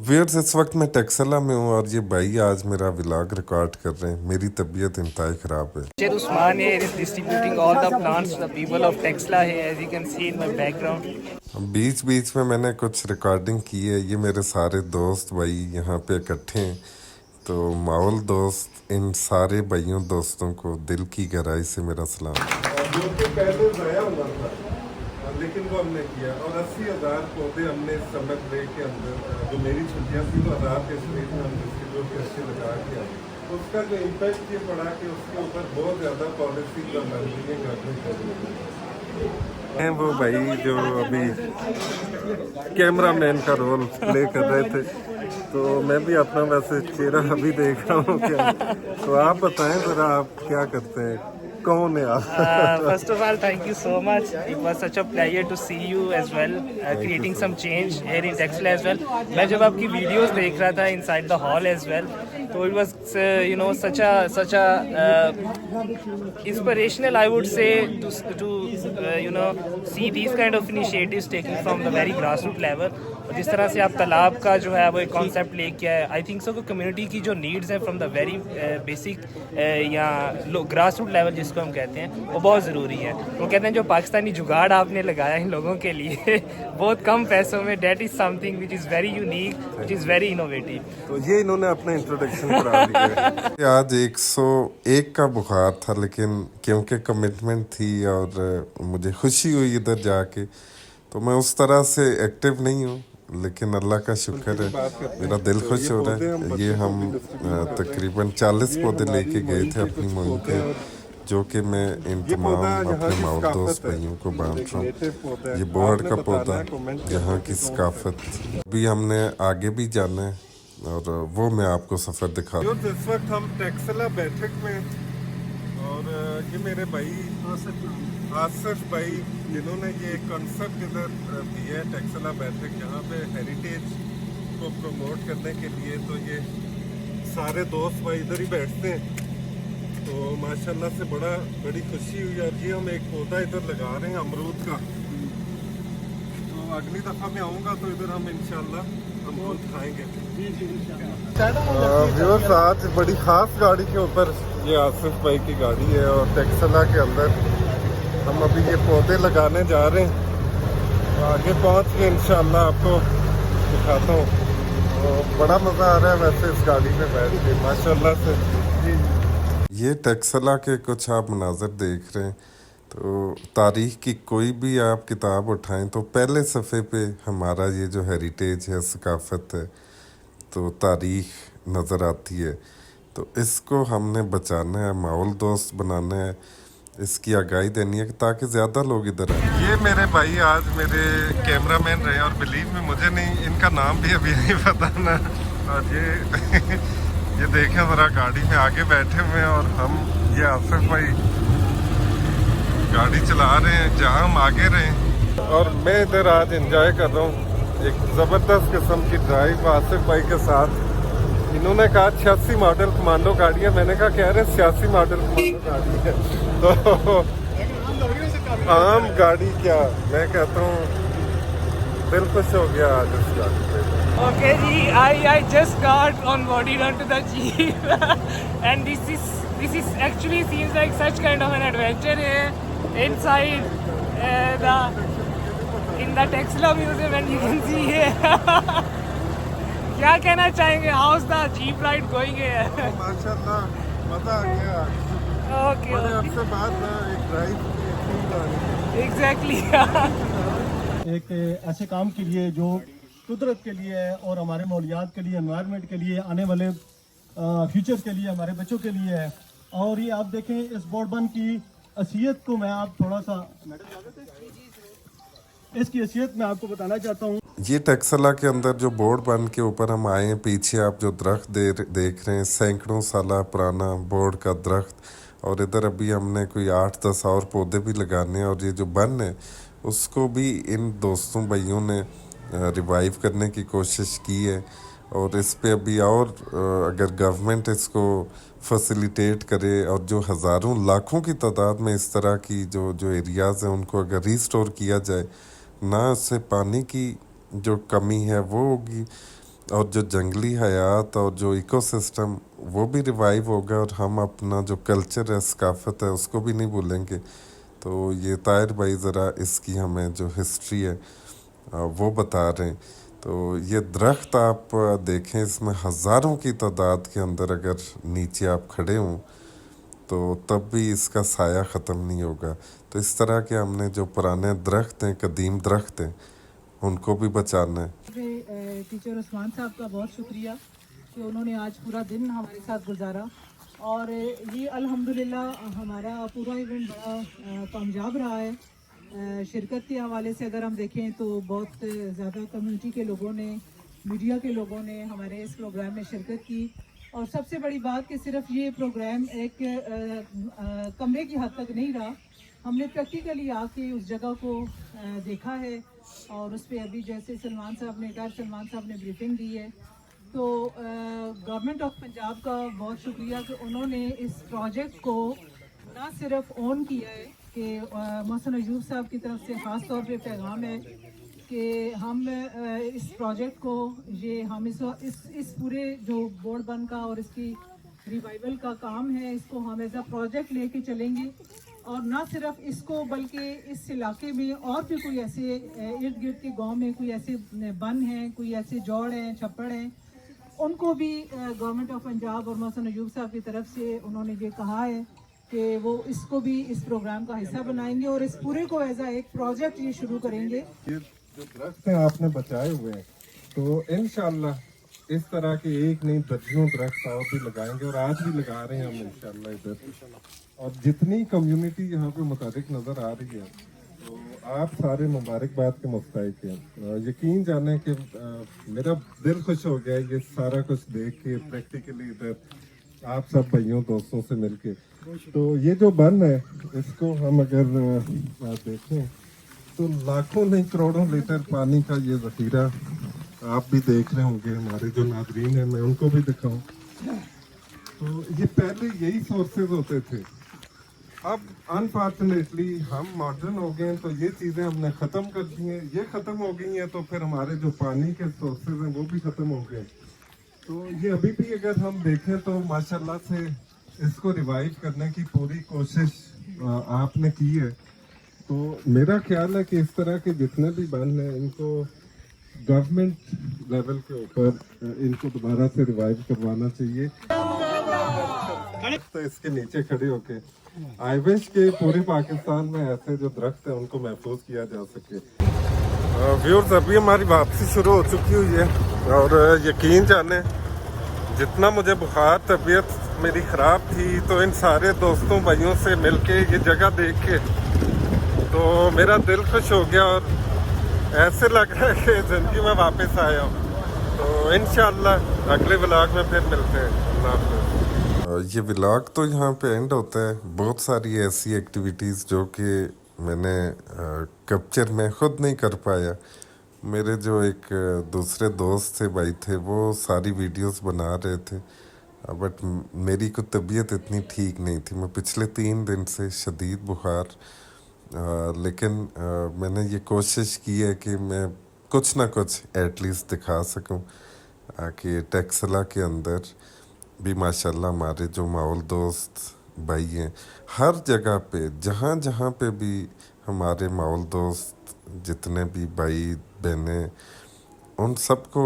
Viewers, इस वक्त मैं टेक्सला में हूँ और ये भाई आज मेरा व्लॉग रिकॉर्ड कर रहे हैं। मेरी तबीयत इंतहाई ख़राब है। Jed Usman here is distributing all the plants to the people of Texla here, as you can see in my background. बीच बीच में मैंने कुछ रिकॉर्डिंग की है। ये मेरे सारे दोस्त भाई यहाँ पे इकट्ठे हैं। तो माहौल दोस्त, इन सारे भाइयों दोस्तों को दिल की गहराई से मेरा सलाम। जो कि पहले ज़ाया हुआ था, लेकिन वो हमने किया और 80,000 पौधे हमने इस समर ब्रेक के अंदर, जो मेरी छुट्टियाँ थी तो आज़ाद के शरीर में हम डिस्ट्रीब्यूट करके लगा के आए। उसका जो इम्पैक्ट ये पड़ा कि उसके ऊपर बहुत ज़्यादा पॉलिसी बन रही है गवर्नमेंट हैं। वो भाई जो अभी कैमरा मैन का रोल प्ले कर रहे थे, तो मैं भी अपना वैसे चेहरा अभी देख रहा हूँ क्या। तो आप बताएं ज़रा, आप क्या करते हैं, कौन है आप? First of all, thank you so much. It was such a pleasure to see you as well, creating some change here in Texla as well. मैं जब आपकी वीडियोस देख रहा था inside the hall as well, so it was such a inspirational, I would say, to see these kind of initiatives taken from the very grassroots level. और जिस तरह से आप तालाब का जो है वो एक कॉन्सेप्ट लेके आए, आई थिंक सो कि कम्युनिटी की जो नीड्स हैं फ्रॉम द वेरी बेसिक या ग्रास रूट लेवल जिसको हम कहते हैं, वो बहुत ज़रूरी है। वो कहते हैं जो पाकिस्तानी जुगाड़ आपने लगाया इन लोगों के लिए बहुत कम पैसों में, that is something which is very unique, which is very innovative. तो ये इन्होंने अपना इंट्रोडक्शन करा दिया। आज 101 का बुखार था, लेकिन क्योंकि कमिटमेंट थी और मुझे खुशी हुई इधर जाके, तो मैं उस तरह से एक्टिव नहीं हूँ, लेकिन अल्लाह का शुक्र है, मेरा दिल खुश हो रहा है। ये हम तकरीबन 40 पौधे लेके गए थे अपनी मुहिम पे, जो कि मैं इन तमाम अपने माहौल दोस्त भाइयों को बांट रहा हूँ। ये बोहड़ का पौधा, यहाँ की सकाफत, अभी हमने आगे भी जाना है और वो मैं आपको सफ़र दिखा दूँ। इस वक्त हम टेक्सला बैठक में, और ये मेरे भाई आसिफ भाई, जिन्होंने ये कॉन्सेप्ट इधर दिया है टेक्सला बैठक, यहाँ पे हेरिटेज को प्रमोट करने के लिए। तो ये सारे दोस्त भाई इधर ही बैठते हैं, तो माशाल्लाह से बड़ी खुशी हुई। और ये हम एक पौधा इधर लगा रहे हैं अमरूद का, तो अगली दफ़ा मैं आऊँगा तो इधर हम इंशाल्लाह अमरूद खाएंगे। व्यूअर्स, आज बड़ी ख़ास गाड़ी के ऊपर, ये आसिफ भाई की गाड़ी है और टेक्सला के अंदर हम अभी ये पौधे लगाने जा रहे हैं। तो आगे पहुंच के इंशाल्लाह आपको दिखाता हूँ। तो बड़ा मज़ा आ रहा है वैसे इस गाड़ी में बैठ के, माशाल्लाह से। ये टेक्सला के कुछ आप मनाज़र देख रहे हैं। तो तारीख़ की कोई भी आप किताब उठाएं तो पहले सफ़े पे हमारा ये जो हेरिटेज है, सकाफ़त है, तो तारीख़ नज़र आती है। तो इसको हमने बचाना है, माहौल दोस्त बनाना है, इसकी आगाही देनी है ताकि ज़्यादा लोग इधर आए। ये मेरे भाई आज मेरे कैमरामैन रहे, और बिलीव में मुझे नहीं, इनका नाम भी अभी नहीं पता ना। और ये देखें ज़रा, गाड़ी में आगे बैठे हुए हैं और हम, ये आसिफ भाई गाड़ी चला रहे हैं, जहाँ हम आगे रहे। और मैं इधर आज एंजॉय कर रहा हूँ एक ज़बरदस्त किस्म की ड्राइव आसिफ भाई के साथ। इन्होंने कहा 86 मॉडल कमांडो गाड़ी है, मैंने कहा कह रहे 86 मॉडल कमांडो गाड़ी है, तो आम गाड़ी क्या, मैं कहता हूँ दिल खुश हो गया आज इस गाड़ी पे। Okay ji, I just got on boarded onto the jeep and this is actually seems like such kind of an adventure here inside in the Texla Museum, and you can see here क्या कहना चाहेंगे, house the jeep ride going है? माशाल्लाह मज़ा आ गया। Okay, आपसे बात ना, एक ड्राइव एग्जैक्टली एक ऐसे काम के लिए जो कुदरत के लिए है और हमारे माहौलियात के लिए, एनवायरनमेंट के लिए, आने वाले फ्यूचर के लिए, हमारे बच्चों के लिए है। और ये आप देखें, इस बोर्डबन की असलियत को मैं आप थोड़ा सा इसकी असलियत मैं आपको बताना चाहता हूँ। ये टेक्सला के अंदर जो बोर्ड बन के ऊपर हम आए हैं, पीछे आप जो दरख्त देख रहे हैं, सैकड़ों साल पुराना बोर्ड का दरख्त, और इधर अभी हमने कोई 8-10 और पौधे भी लगाने हैं। और ये जो बन है उसको भी इन दोस्तों भाइयों ने रिवाइव करने की कोशिश की है। और इस पे अभी और अगर गवर्नमेंट इसको फैसिलिटेट करे, और जो हज़ारों लाखों की तादाद में इस तरह की जो एरियाज़ हैं उनको अगर रिस्टोर किया जाए, ना उससे पानी की जो कमी है वो होगी, और जो जंगली हयात और जो इकोसिस्टम वो भी रिवाइव होगा, और हम अपना जो कल्चर है, सकाफत है, उसको भी नहीं भूलेंगे। तो ये ताहिर भाई ज़रा इसकी हमें जो हिस्ट्री है वो बता रहे हैं। तो ये दरख्त आप देखें, इसमें हज़ारों की तादाद के अंदर अगर नीचे आप खड़े हों तो तब भी इसका साया ख़त्म नहीं होगा। तो इस तरह के हमने जो पुराने दरख्त हैं, कदीम दरख्त हैं, उनको भी बचाना है। टीचर उस्मान साहब का बहुत शुक्रिया कि उन्होंने आज पूरा दिन हमारे साथ गुजारा, और ये अल्हम्दुलिल्लाह हमारा पूरा इवेंट बड़ा कामयाब रहा है। शिरकत के हवाले से अगर हम देखें तो बहुत ज़्यादा कम्युनिटी के लोगों ने, मीडिया के लोगों ने हमारे इस प्रोग्राम में शिरकत की, और सबसे बड़ी बात कि सिर्फ ये प्रोग्राम एक कमरे की हद तक नहीं रहा, हमने प्रैक्टिकली आके उस जगह को देखा है, और उस पर अभी जैसे सलमान साहब ने ब्रीफिंग दी है। तो गवर्नमेंट ऑफ पंजाब का बहुत शुक्रिया कि उन्होंने इस प्रोजेक्ट को ना सिर्फ ऑन किया है, कि मोहसिन अयूब साहब की तरफ से ख़ास तौर पे पैगाम है कि हम इस प्रोजेक्ट को हम इस पूरे जो बोर्ड बन का और इसकी रिवाइवल का काम है, इसको हम एज अ प्रोजेक्ट लेके चलेंगे, और ना सिर्फ इसको बल्कि इस इलाके में और भी कोई ऐसे इर्द गिर्द के गांव में कोई ऐसे बन हैं, कोई ऐसे जोड़ हैं, छप्पड़ हैं, उनको भी गवर्नमेंट ऑफ पंजाब और मोहसिन अयूब साहब की तरफ से उन्होंने ये कहा है कि वो इसको भी इस प्रोग्राम का हिस्सा बनाएंगे, और इस पूरे को एज एक प्रोजेक्ट ये शुरू करेंगे। ये जो दरख्त हैं आपने बचाए हुए हैं, तो इंशाल्लाह इस तरह के एक नहीं दर्जनों दरख्त और भी लगाएंगे, और आज भी लगा रहे हैं हम इंशाल्लाह इधर। और जितनी कम्युनिटी यहाँ पे मुताबिक नज़र आ रही है, तो आप सारे मुबारकबाद के मुस्तहिक हैं। यकीन जाने कि मेरा दिल खुश हो गया ये सारा कुछ देख के, प्रैक्टिकली इधर आप सब भाइयों दोस्तों से मिलके। तो ये जो बन है, इसको हम अगर देखें तो लाखों नहीं करोड़ों लीटर पानी का ये ज़ख़ीरा आप भी देख रहे होंगे। हमारे जो नाज़रीन हैं, मैं उनको भी दिखाऊं तो ये पहले यही सोर्सेज होते थे। अब अनफॉर्चुनेटली हम मॉडर्न हो गए हैं, तो ये चीज़ें हमने ख़त्म कर दी हैं। ये ख़त्म हो गई हैं तो फिर हमारे जो पानी के सोर्सेज हैं वो भी ख़त्म हो गए। तो ये अभी भी अगर हम देखें तो माशाल्लाह से इसको रिवाइव करने की पूरी कोशिश आपने की है। तो मेरा ख्याल है कि इस तरह के जितने भी बन हैं, इनको गवर्नमेंट लेवल के ऊपर इनको दोबारा से रिवाइव करवाना चाहिए। तो इसके नीचे खड़े होके आई विश के पूरे पाकिस्तान में ऐसे जो दरख्त हैं उनको महफूज किया जा सके। व्यूअर्स, अभी हमारी वापसी शुरू हो चुकी हुई है, और यकीन जाने जितना मुझे बुखार, तबीयत मेरी ख़राब थी, तो इन सारे दोस्तों भाइयों से मिलके ये जगह देख के तो मेरा दिल खुश हो गया, और ऐसे लग रहा है कि ज़िंदगी में वापस आया हूँ। तो इंशाअल्लाह अगले व्लॉग में फिर मिलते हैं। अल्लाह हाफ़िज़। ये व्लॉग तो यहाँ पे एंड होता है। बहुत सारी ऐसी एक्टिविटीज़ जो कि मैंने कैप्चर में ख़ुद नहीं कर पाया, मेरे जो एक दूसरे दोस्त थे, भाई थे, वो सारी वीडियोस बना रहे थे, बट मेरी को तबीयत इतनी ठीक नहीं थी। मैं पिछले 3 दिन से शदीद बुखार, लेकिन मैंने ये कोशिश की है कि मैं कुछ ना कुछ एटलीस्ट दिखा सकूं, कि टेक्सला के अंदर भी माशाल्लाह हमारे जो माहौल दोस्त भाई हैं, हर जगह पे जहाँ जहाँ पे भी हमारे माहौल दोस्त जितने भी भाई बहनें, उन सबको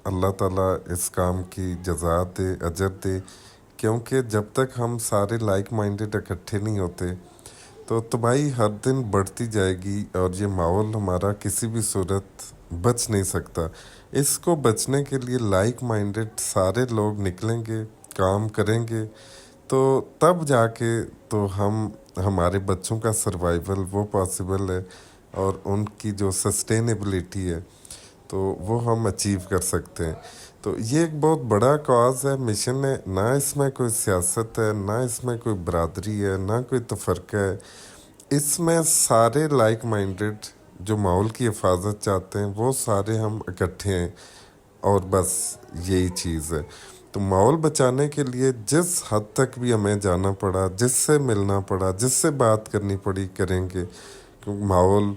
अल्लाह ताला इस काम की जज़ा दे, अजर दे। क्योंकि जब तक हम सारे लाइक माइंडेड इकट्ठे नहीं होते तो तबाही हर दिन बढ़ती जाएगी, और ये माहौल हमारा किसी भी सूरत बच नहीं सकता। इसको बचने के लिए लाइक माइंडेड सारे लोग निकलेंगे, काम करेंगे, तो तब जाके तो हमारे बच्चों का सर्वाइवल वो पॉसिबल है, और उनकी जो सस्टेनेबिलिटी है तो वो हम अचीव कर सकते हैं। तो ये एक बहुत बड़ा कॉज है, मिशन है। ना इसमें कोई सियासत है, ना इसमें कोई बरादरी है, ना कोई तफरका है। इसमें सारे लाइक माइंडेड जो माहौल की हिफाजत चाहते हैं, वो सारे हम इकट्ठे हैं, और बस यही चीज़ है। तो माहौल बचाने के लिए जिस हद तक भी हमें जाना पड़ा, जिससे मिलना पड़ा, जिससे बात करनी पड़ी, करेंगे। क्योंकि माहौल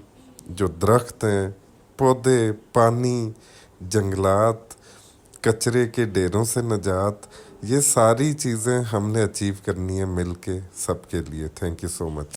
जो दरख्त हैं, पौधे, पानी, जंगलात, कचरे के ढेरों से निजात, ये सारी चीज़ें हमने अचीव करनी है मिल के सबके लिए। Thank you so much.